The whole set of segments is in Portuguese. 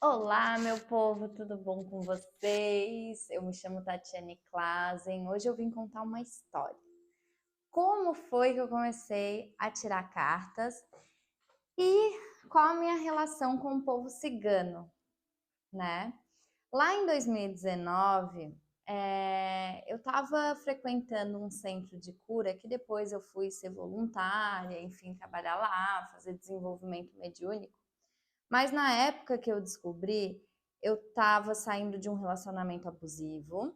Olá, meu povo, tudo bom com vocês? Eu me chamo Tatiane Klasen. Hoje eu vim contar uma história. Como foi que eu comecei a tirar cartas e qual a minha relação com o povo cigano, né? Lá em 2019, eu estava frequentando um centro de cura que depois eu fui ser voluntária, enfim, trabalhar lá, fazer desenvolvimento mediúnico. Mas na época que eu descobri, eu estava saindo de um relacionamento abusivo,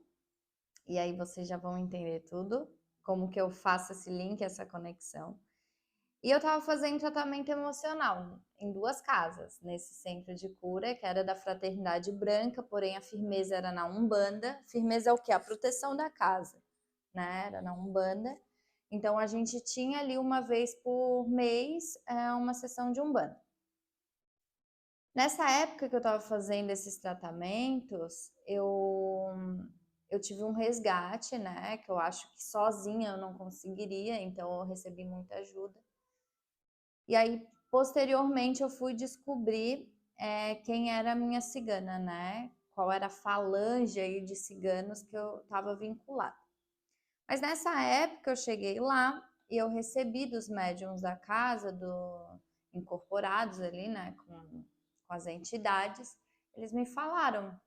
e aí vocês já vão entender tudo, como que eu faço esse link, essa conexão. E eu estava fazendo tratamento emocional em duas casas, nesse centro de cura, que era da Fraternidade Branca, porém a firmeza era na Umbanda. Firmeza é o quê? A proteção da casa, né? Era na Umbanda. Então a gente tinha ali uma vez por mês uma sessão de Umbanda. Nessa época que eu estava fazendo esses tratamentos, eu tive um resgate, né? Que eu acho que sozinha eu não conseguiria, então eu recebi muita ajuda. E aí, posteriormente, eu fui descobrir quem era a minha cigana, né? Qual era a falange aí de ciganos que eu estava vinculada. Mas nessa época eu cheguei lá e eu recebi dos médiuns da casa, incorporados ali, né? Com as entidades, eles me falaram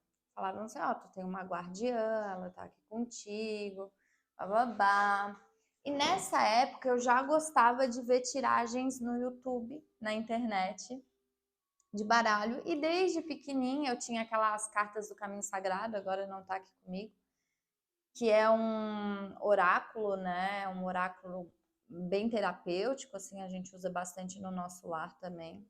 assim, ó, tu tem uma guardiã, ela tá aqui contigo, bababá. E nessa época eu já gostava de ver tiragens no YouTube, na internet, de baralho, e desde pequenininha eu tinha aquelas cartas do Caminho Sagrado, agora não tá aqui comigo, que é um oráculo, né, um oráculo bem terapêutico, assim, a gente usa bastante no nosso lar também.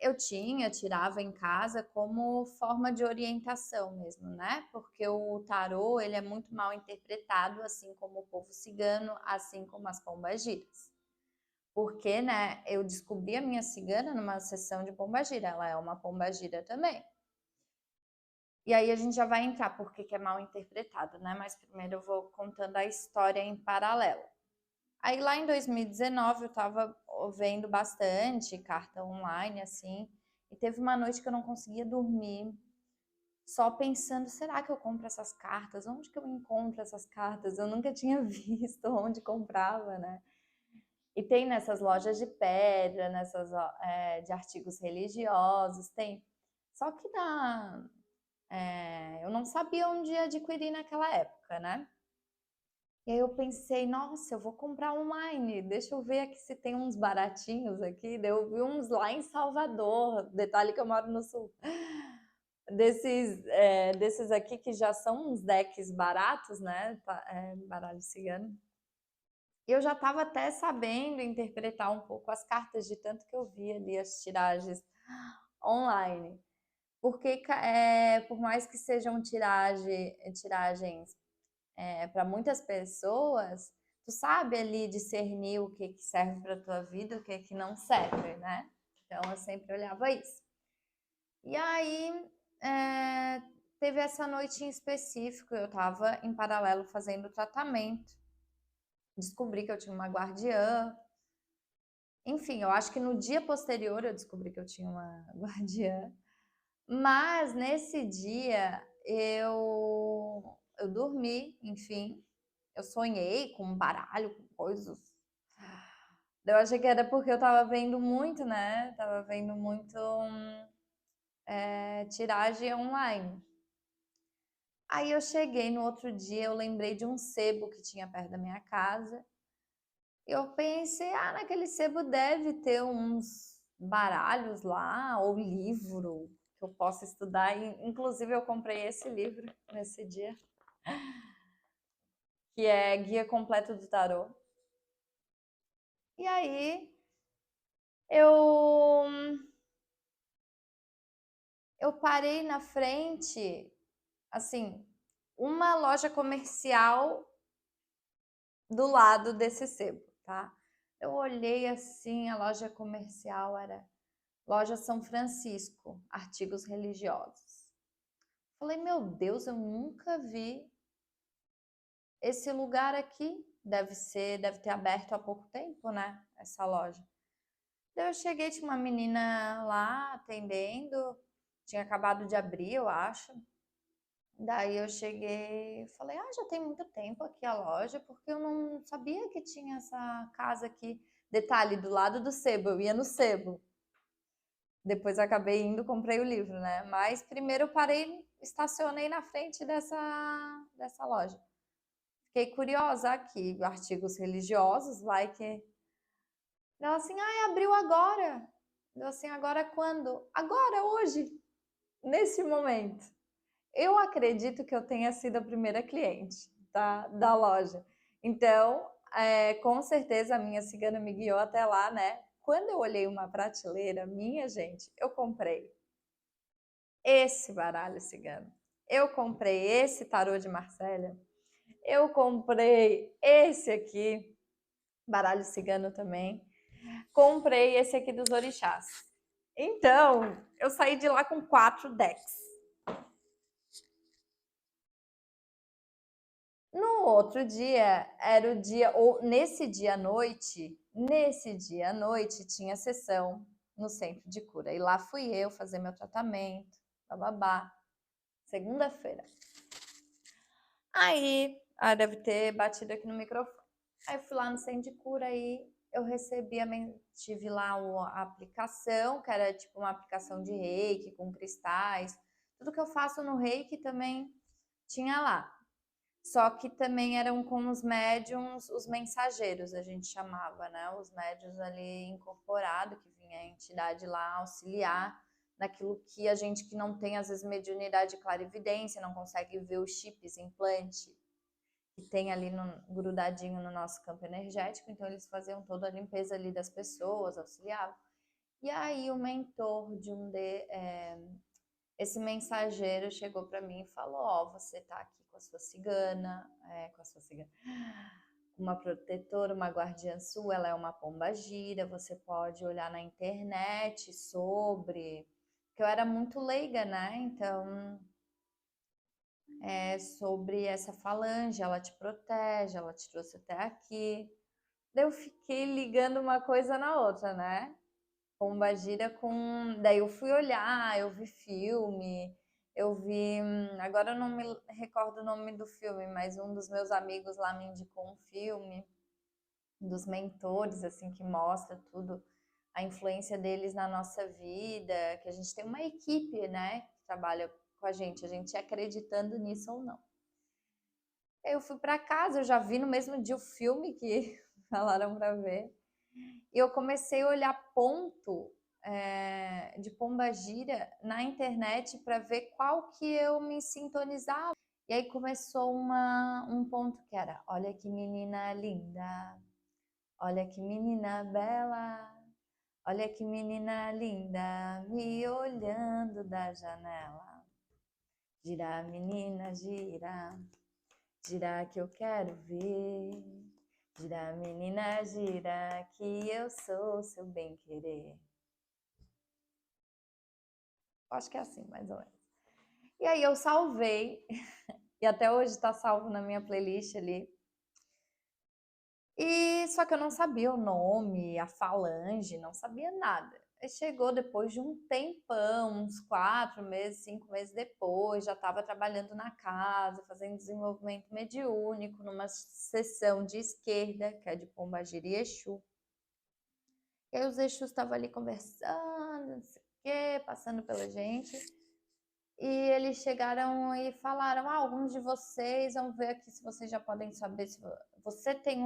Eu tirava em casa como forma de orientação mesmo, né? Porque o tarô, ele é muito mal interpretado, assim como o povo cigano, assim como as pombagiras. Porque, né, eu descobri a minha cigana numa sessão de pombagira, ela é uma pombagira também. E aí a gente já vai entrar porque que é mal interpretado, né? Mas primeiro eu vou contando a história em paralelo. Aí lá em 2019 eu tava vendo bastante carta online, assim, e teve uma noite que eu não conseguia dormir, só pensando, será que eu compro essas cartas? Onde que eu encontro essas cartas? Eu nunca tinha visto onde comprava, né? E tem nessas lojas de pedra, de artigos religiosos, tem. Só que eu não sabia onde adquirir naquela época, né? E aí eu pensei, nossa, eu vou comprar online, deixa eu ver aqui se tem uns baratinhos aqui. Daí eu vi uns lá em Salvador, detalhe que eu moro no sul. Desses aqui que já são uns decks baratos, né? Baralho cigano. E eu já estava até sabendo interpretar um pouco as cartas, de tanto que eu via ali as tiragens online. Porque por mais que sejam tiragens para muitas pessoas, tu sabe ali discernir o que serve para tua vida, o que não serve, né? Então eu sempre olhava isso. E aí teve essa noite em específico, eu estava em paralelo fazendo tratamento, descobri que eu tinha uma guardiã. Enfim, eu acho que no dia posterior eu descobri que eu tinha uma guardiã. Mas nesse dia eu dormi, enfim, eu sonhei com um baralho, com coisas. Eu achei que era porque eu tava vendo muito, né? Tava vendo muito tiragem online. Aí eu cheguei no outro dia, eu lembrei de um sebo que tinha perto da minha casa. Eu pensei, naquele sebo deve ter uns baralhos lá, ou livro que eu possa estudar. Inclusive, eu comprei esse livro nesse dia, que é Guia Completo do Tarô. E aí, eu, eu parei na frente, assim, uma loja comercial do lado desse sebo, tá? Eu olhei assim, a loja comercial era Loja São Francisco, artigos religiosos. Falei, meu Deus, eu nunca vi esse lugar aqui. Deve ter aberto há pouco tempo, né? Essa loja. Daí eu cheguei, tinha uma menina lá atendendo, tinha acabado de abrir, eu acho. Daí eu cheguei e falei, já tem muito tempo aqui a loja, porque eu não sabia que tinha essa casa aqui. Detalhe, do lado do sebo, eu ia no sebo. Depois acabei indo, comprei o livro, né? Mas primeiro eu parei, estacionei na frente dessa loja. Fiquei curiosa aqui, artigos religiosos, vai que... Ela assim, abriu agora. Eu assim, agora quando? Agora, hoje, nesse momento. Eu acredito que eu tenha sido a primeira cliente, tá, da loja. Então, com certeza a minha cigana me guiou até lá, né? Quando eu olhei uma prateleira, minha gente, eu comprei esse baralho cigano. Eu comprei esse tarô de Marsella. Eu comprei esse aqui, baralho cigano também. Comprei esse aqui dos orixás. Então, eu saí de lá com 4 decks. No outro dia, era o dia, ou nesse dia à noite tinha sessão no centro de cura. E lá fui eu fazer meu tratamento, bababá, segunda-feira. Aí, deve ter batido aqui no microfone. Aí fui lá no centro de cura, aí eu tive lá a aplicação, que era tipo uma aplicação de reiki com cristais. Tudo que eu faço no reiki também tinha lá. Só que também eram com os médiums, os mensageiros, a gente chamava, né? Os médiums ali incorporados, que vinha a entidade lá auxiliar naquilo que a gente que não tem, às vezes, mediunidade e clarividência, não consegue ver os chips, implante, que tem ali grudadinho no nosso campo energético. Então, eles faziam toda a limpeza ali das pessoas, auxiliavam. E aí, o mentor de esse mensageiro chegou para mim e falou: você tá aqui com a sua cigana, uma protetora, uma guardiã sua, ela é uma pombagira, você pode olhar na internet sobre... Porque eu era muito leiga, né? Então, sobre essa falange, ela te protege, ela te trouxe até aqui. Daí eu fiquei ligando uma coisa na outra, né? Pombagira com... Daí eu fui olhar, eu vi filme, eu vi... Agora eu não me recordo o nome do filme, mas um dos meus amigos lá me indicou um filme, um dos mentores, assim, que mostra tudo, a influência deles na nossa vida, que a gente tem uma equipe, né, que trabalha com a gente acreditando nisso ou não. Aí eu fui para casa, eu já vi no mesmo dia o filme que falaram para ver. E eu comecei a olhar ponto de pombagira na internet para ver qual que eu me sintonizava. E aí começou um ponto que era: olha que menina linda, olha que menina bela, olha que menina linda, me olhando da janela. Gira, menina, gira, gira que eu quero ver. Gira, menina, gira, que eu sou seu bem-querer. Acho que é assim, mais ou menos. E aí eu salvei, e até hoje está salvo na minha playlist ali. E só que eu não sabia o nome, a falange, não sabia nada. Aí chegou depois de um tempão, uns 4 meses, 5 meses depois, já estava trabalhando na casa, fazendo desenvolvimento mediúnico, numa sessão de esquerda, que é de Pombagira e Exu. E aí os Exus estavam ali conversando, não sei o quê, passando pela gente. E eles chegaram e falaram: alguns de vocês, vamos ver aqui se vocês já podem saber se você tem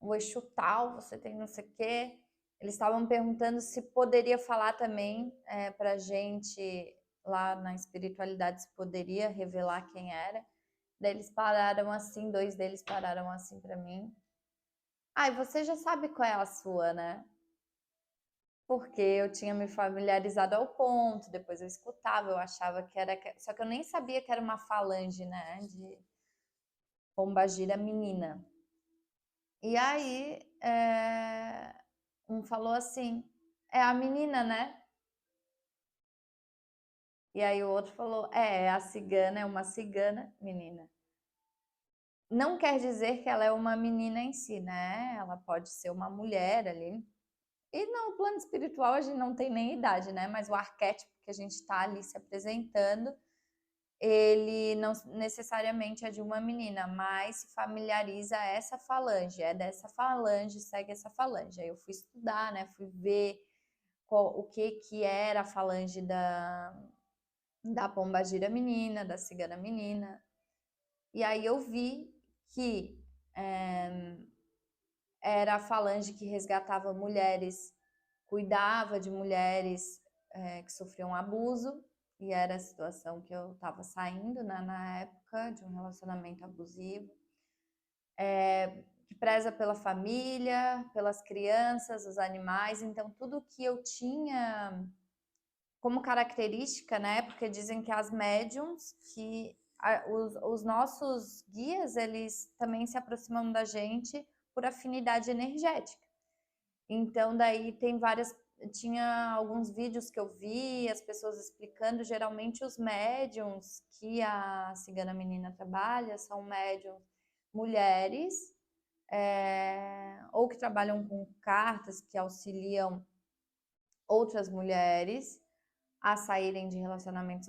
o Exu tal, você tem não sei o quê. Eles estavam perguntando se poderia falar também pra gente lá na espiritualidade, se poderia revelar quem era. Daí eles pararam assim, 2 deles pararam assim pra mim. E você já sabe qual é a sua, né? Porque eu tinha me familiarizado ao ponto, depois eu escutava, eu achava que era... Só que eu nem sabia que era uma falange, né, de pombagira menina. E aí, um falou assim: é a menina, né? E aí o outro falou: é a cigana, é uma cigana menina. Não quer dizer que ela é uma menina em si, né, ela pode ser uma mulher ali. E no plano espiritual a gente não tem nem idade, né, mas o arquétipo que a gente está ali se apresentando, ele não necessariamente é de uma menina, mas se familiariza a essa falange, é dessa falange, segue essa falange. Aí eu fui estudar, né, fui ver o que que era a falange da pombagira menina, da cigana menina. E aí eu vi que era a falange que resgatava mulheres, cuidava de mulheres que sofriam abuso, e era a situação que eu estava saindo, né, na época de um relacionamento abusivo, que preza pela família, pelas crianças, os animais, então tudo que eu tinha como característica, né, porque dizem que as médiums, que os nossos guias, eles também se aproximam da gente por afinidade energética. Então, daí tem várias. Tinha alguns vídeos que eu vi, as pessoas explicando. Geralmente, os médiums que a cigana menina trabalha são médiums mulheres, ou que trabalham com cartas, que auxiliam outras mulheres a saírem de relacionamentos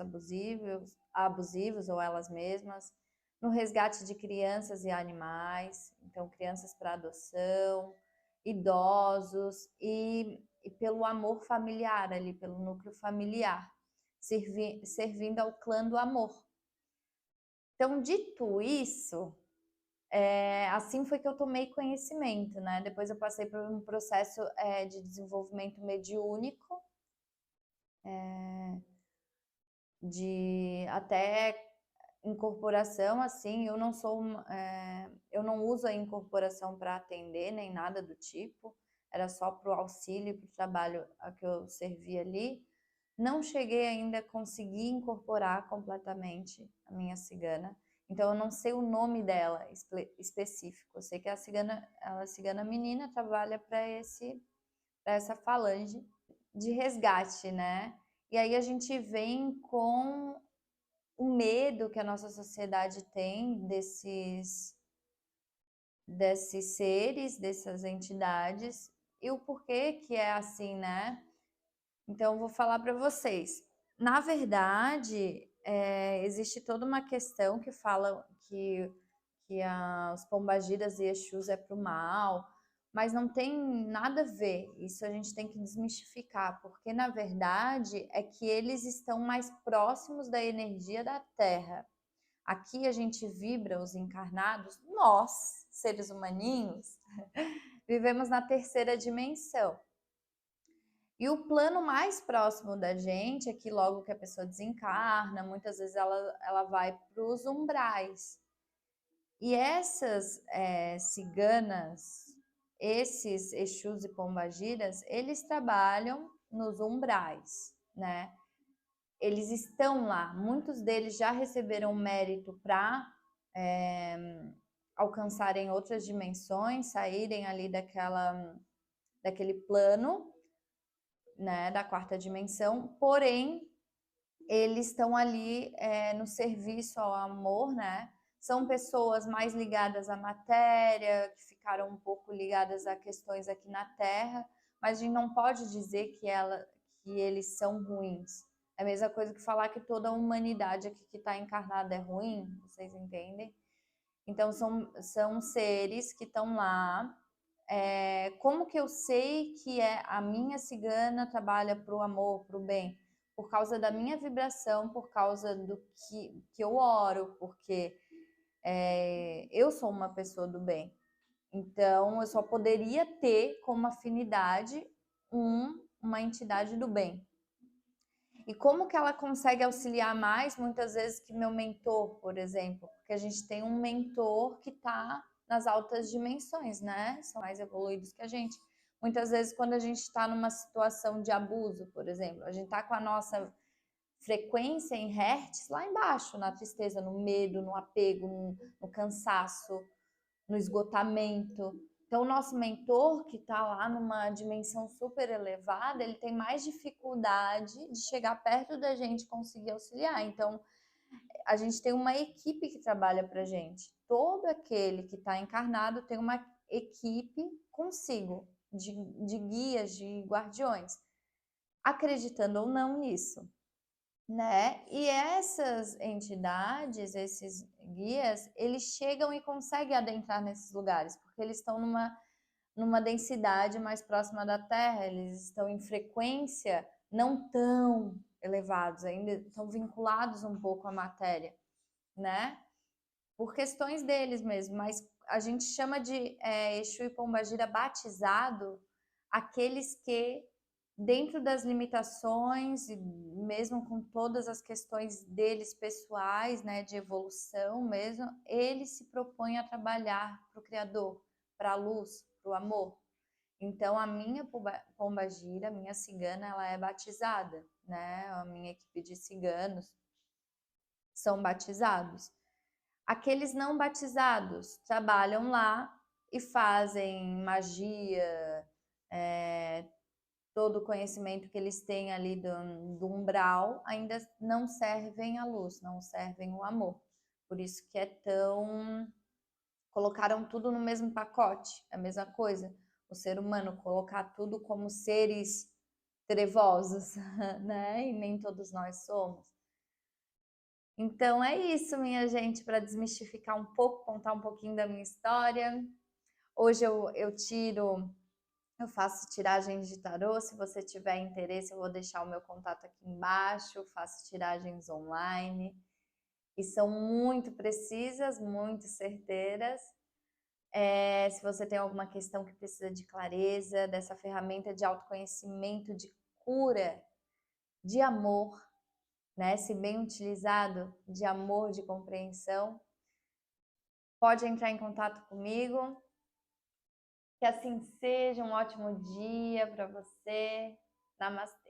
abusivos ou elas mesmas, no resgate de crianças e animais, então crianças para adoção, idosos e pelo amor familiar ali, pelo núcleo familiar, servindo ao clã do amor. Então, dito isso, assim foi que eu tomei conhecimento, né? Depois eu passei por um processo de desenvolvimento mediúnico, de até incorporação, assim, eu não uso a incorporação para atender nem nada do tipo, era só para o auxílio, para o trabalho a que eu servi ali. Não cheguei ainda a conseguir incorporar completamente a minha cigana, então eu não sei o nome dela específico. Eu sei que a cigana menina trabalha para essa falange de resgate, né? E aí a gente vem com o medo que a nossa sociedade tem desses seres, dessas entidades, e o porquê que é assim, né? Então, eu vou falar para vocês. Na verdade, existe toda uma questão que fala que os pombagiras e Exus é para o mal, mas não tem nada a ver. Isso a gente tem que desmistificar, porque na verdade é que eles estão mais próximos da energia da Terra. Aqui a gente vibra os encarnados, nós, seres humaninhos, vivemos na terceira dimensão. E o plano mais próximo da gente é que logo que a pessoa desencarna, muitas vezes ela vai para os umbrais. E essas ciganas, esses Exus e Pombagiras, eles trabalham nos umbrais, né? Eles estão lá, muitos deles já receberam mérito para alcançarem outras dimensões, saírem ali daquele plano, né, da quarta dimensão, porém eles estão ali no serviço ao amor, né? São pessoas mais ligadas à matéria, que ficaram um pouco ligadas a questões aqui na Terra, mas a gente não pode dizer que eles são ruins. É a mesma coisa que falar que toda a humanidade aqui que está encarnada é ruim, vocês entendem? Então, são seres que estão lá. Como que eu sei que a minha cigana trabalha para o amor, para o bem? Por causa da minha vibração, por causa do que eu oro, porque eu sou uma pessoa do bem. Então, eu só poderia ter como afinidade uma entidade do bem. E como que ela consegue auxiliar mais, muitas vezes, que meu mentor, por exemplo? Porque a gente tem um mentor que está nas altas dimensões, né? São mais evoluídos que a gente. Muitas vezes, quando a gente está numa situação de abuso, por exemplo, a gente está com a nossa frequência em hertz lá embaixo, na tristeza, no medo, no apego, no cansaço, no esgotamento. Então, o nosso mentor, que está lá numa dimensão super elevada, ele tem mais dificuldade de chegar perto da gente e conseguir auxiliar. Então, A gente tem uma equipe que trabalha para gente. Todo aquele que está encarnado tem uma equipe consigo, de guias, de guardiões, acreditando ou não nisso, né? E essas entidades, esses guias, eles chegam e conseguem adentrar nesses lugares, porque eles estão numa densidade mais próxima da Terra, eles estão em frequência não tão elevados, ainda estão vinculados um pouco à matéria, né? Por questões deles mesmo, mas a gente chama de Exu e Pombagira batizado aqueles que, dentro das limitações, e mesmo com todas as questões deles pessoais, né, de evolução mesmo, eles se propõem a trabalhar para o Criador, para a luz, para o amor. Então, a minha pombagira, a minha cigana, ela é batizada, né? A minha equipe de ciganos são batizados. Aqueles não batizados trabalham lá e fazem magia, todo o conhecimento que eles têm ali do umbral, ainda não servem a luz, não servem o amor. Por isso que é tão... Colocaram tudo no mesmo pacote, é a mesma coisa. O ser humano colocar tudo como seres trevosos, né? E nem todos nós somos. Então é isso, minha gente, para desmistificar um pouco, contar um pouquinho da minha história. Hoje eu faço tiragens de tarô. Se você tiver interesse, eu vou deixar o meu contato aqui embaixo. Faço tiragens online e são muito precisas, muito certeiras. Se você tem alguma questão que precisa de clareza, dessa ferramenta de autoconhecimento, de cura, de amor, né? Se bem utilizado, de amor, de compreensão, pode entrar em contato comigo. Que assim seja, um ótimo dia para você. Namastê.